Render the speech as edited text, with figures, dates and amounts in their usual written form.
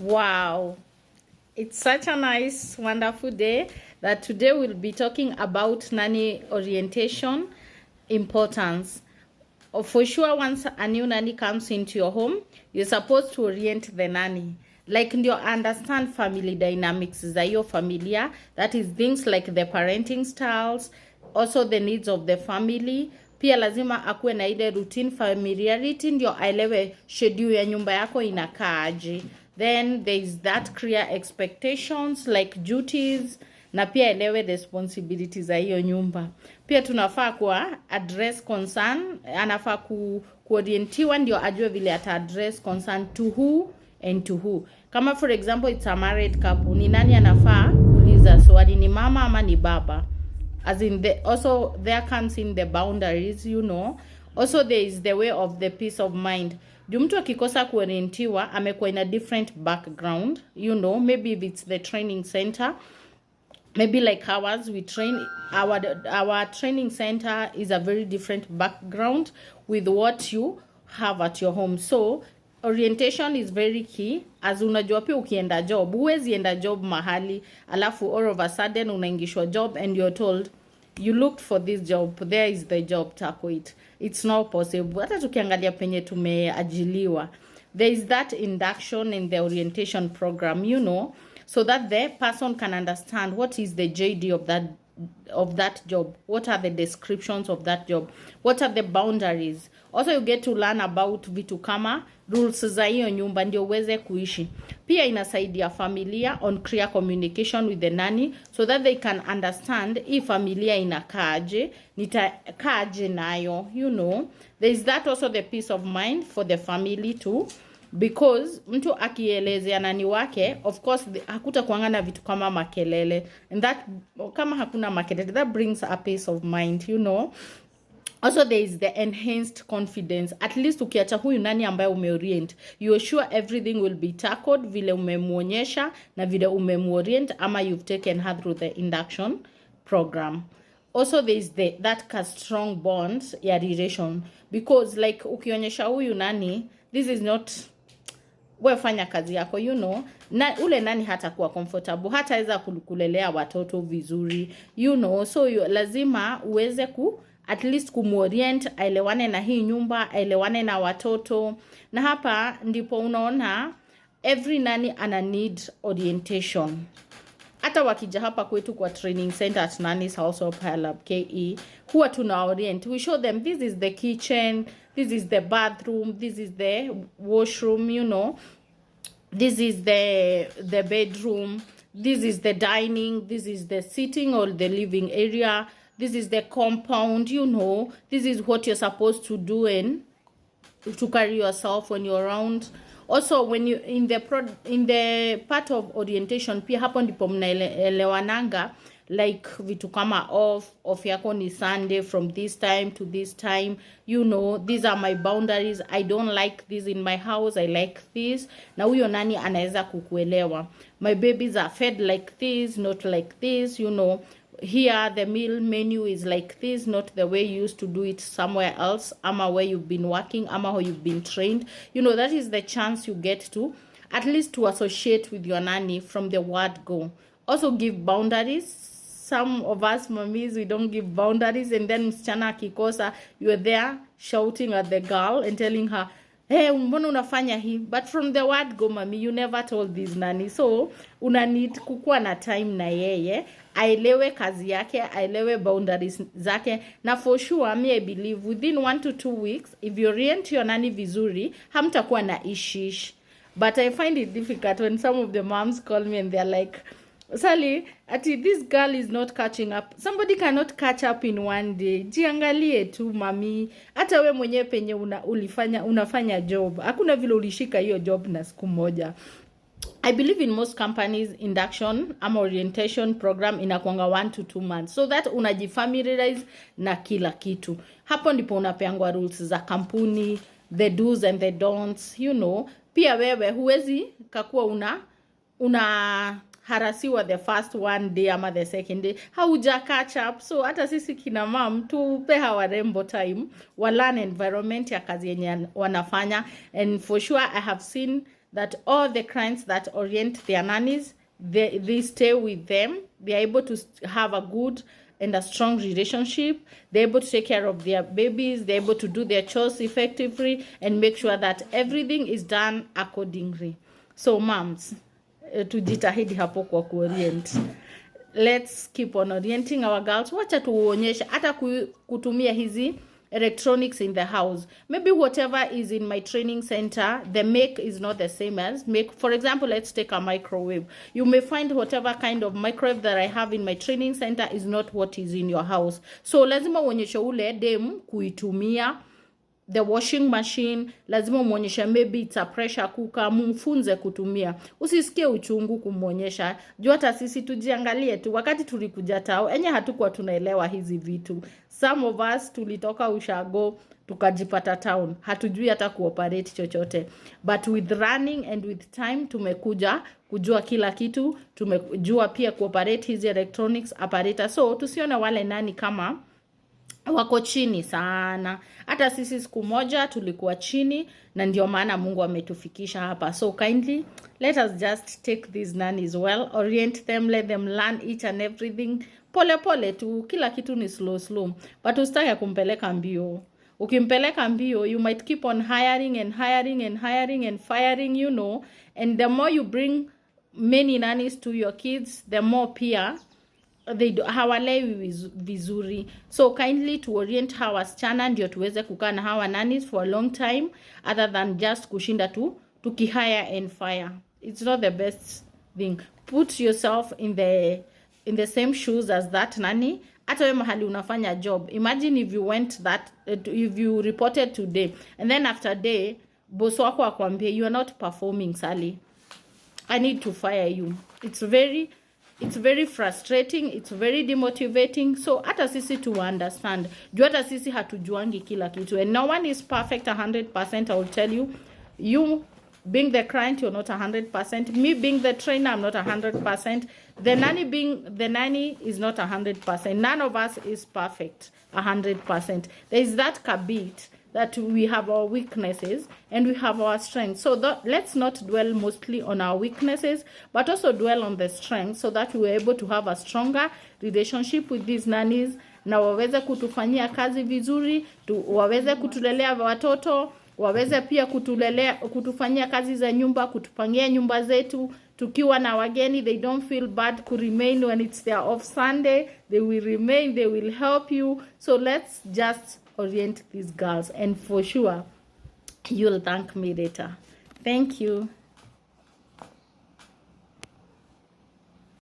Wow, it's such a nice, wonderful day that today we'll be talking about nanny orientation importance. For sure, once a new nanny comes into your home, you're supposed to orient the nanny. Like ndio understand family dynamics za hiyo familia, that is things like the parenting styles, also the needs of the family. Pia lazima akuwe na ile routine familiarity ndio aelewe schedule ya nyumba yako inakaaje. Then there is that clear expectations like duties na pia elewe responsibilities za hiyo nyumba. Pia tunafaa kuwa address concern, anafaa kuorientiwa ndio ajue vile ata address concern to who and to who. Kama for example it's a married couple, ni nani anafaa kuuliza swali, ni mama ama ni baba? As in also there comes in the boundaries, Also there is the way of the peace of mind. Juu mtu akikosa kuorientiwa amekuwa in a different background, maybe if it's the training center, maybe like ours, we train, our training center is a very different background with what you have at your home. So orientation is very key. As unajua pia ukienda job, huwezi enda job mahali alafu all of a sudden unaingishwa job and you're told you looked for this job, there is the job, tako it. It's not possible. Hata tukiangalia penye tumeajiliwa, there is that induction in the orientation program, so that the person can understand what is the JD of that job, what are the descriptions of that job, what are the boundaries. Also you get to learn about vitu kama rules za hiyo nyumba ndio uweze kuishi. Pia inasaidia familia on clear communication with the nanny so that they can understand hii familia inakaaje, nitakaaje nayo, There is that also the peace of mind for the family too. Because mtu akielezea nani wake, of course hakuta kuangana vitu kama makelele, and that kama hakuna makelele, that brings a peace of mind, Also there is the enhanced confidence. At least ukiacha huyu nani ambaye umeorient, you are sure everything will be tackled vile umemuonyesha na vile umemuorient ama you've taken her through the induction program. Also there is that strong bonds ya relation, because like ukionyesha huyu nani, this is not wewe fanya kazi yako, na ule nani hata kuwa comfortable, hataweza kulelea watoto vizuri, so lazima uweze at least kumorient, aelewane na hii nyumba, aelewane na watoto. Na hapa ndipo unaona every nani ana need orientation. Hata wakija hapa kwetu kwa training center at Nanny's House of Help KE, huwa tuna orient. We show them this is the kitchen, this is the bathroom, this is the washroom, This is the bedroom, this is the dining, this is the sitting or the living area, this is the compound, This is what you're supposed to do and to carry yourself when you're around. Also when you in the part of orientation, pia hapo ndipo mnaelewananga like vitu kama off yako ni Sunday from this time to this time, these are my boundaries, I don't like this in my house, I like this. Na huyo nani anaweza kukuelewa. My babies are fed like this, not like this, Here the meal menu is like this, not the way you used to do it somewhere else, ama where you've been working, ama how you've been trained. That is the chance you get to at least to associate with your nanny from the word go. Also give boundaries. Some of us mummies, we don't give boundaries, and then msichana akikosa, you're there shouting at the girl and telling her, hey, mbona unafanya hii? But from the word go, mommy, you never told this nanny. So una need kukua na time na yeye, aelewe kazi yake, aelewe boundaries zake. Na for sure, I believe within 1 to 2 weeks, if you orient your nanny vizuri, hamtakuwa na ishish. But I find it difficult when some of the moms call me and they're like, Sally, this girl is not catching up. Somebody cannot catch up in one day. Jiangalie tu mami. Hata we mwenye penye unafanya job. Hakuna vile ulishika hiyo job na siku moja. I believe in most companies induction ama orientation program inakuanga 1 to 2 months. So that unajifamiliarize na kila kitu. Hapo ndipo unapeangwa rules za kampuni, the do's and the don'ts, Pia wewe huwezi kakuwa una harasiwa the first one day ama the second day, hauja catch up. So hata sisi kina mom tupe hawa rembo time wa learn environment ya kazi yenye wanafanya. And for sure I have seen that all the clients that orient their nannies, they stay with them. They're able to have a good and a strong relationship. They're able to take care of their babies. They're able to do their chores effectively and make sure that everything is done accordingly. So moms, tujitahidi hapo kwa kuorient. Let's keep on orienting our girls. Wacha tuonyeshe hata kutumia hizi electronics in the house. Maybe whatever is in my training center, the make is not the same as make. For example, let's take a microwave. You may find whatever kind of microwave that I have in my training center is not what is in your house. So lazima uonyeshe ule dem kuitumia. The washing machine, lazima umuonyesha maybe it's a pressure cooker, mfunze kutumia. Usisikie uchungu kumuonyesha. Jua hata sisi tujiangalie tu, wakati tulikuja tao, enye hatukuwa tunaelewa hizi vitu. Some of us tulitoka ushago, tukajipata town. Hatujui hata kuoperate chochote. But with running and with time, tumekuja kujua kila kitu. Tumejua pia kuoperate hizi electronics apparatus. So, tusione wale nani kama wako chini sana. Hata sisi siku moja tulikuwa chini na ndio maana Mungu ametufikisha hapa. So kindly let us just take these nannies well, orient them, let them learn each and everything. Pole pole tu, kila kitu ni slow. But usitake kumpeleka mbio. Ukimpeleka mbio, you might keep on hiring and firing, you know. And the more you bring many nannies to your kids, the more pia hawalewi vizuri. So kindly to orient hawa wasichana ndio tuweze kukaa na hawa nannies for a long time, other than just kushinda tu tukihire and fire. It's not the best thing. Put yourself in the same shoes as that nanny. Hata wewe mahali unafanya job, imagine if you went that if you reported today and then after day boss wako akwambie you are not performing, Sally, I need to fire you. It's very frustrating, it's very demotivating. So hata sisi to understand, juu hata sisi hatujuangi kila kitu, and no one is perfect 100%. I will tell you, you being the client, you're not 100%. Me being the trainer, I'm not 100%. The nanny is not 100%. None of us is perfect 100%. There is that kabit that we have our weaknesses and we have our strengths. So let's not dwell mostly on our weaknesses, but also dwell on the strengths, so that we are able to have a stronger relationship with these nannies, na waweze kutufanyia kazi vizuri, waweze kutulelea watoto, waweze pia kutufanyia kazi za nyumba, kutupangia nyumba zetu. Tukiwa na wageni, they don't feel bad to remain when it's their off Sunday. They will remain, they will help you. So let's just orient these girls, and for sure you'll thank me later. Thank you.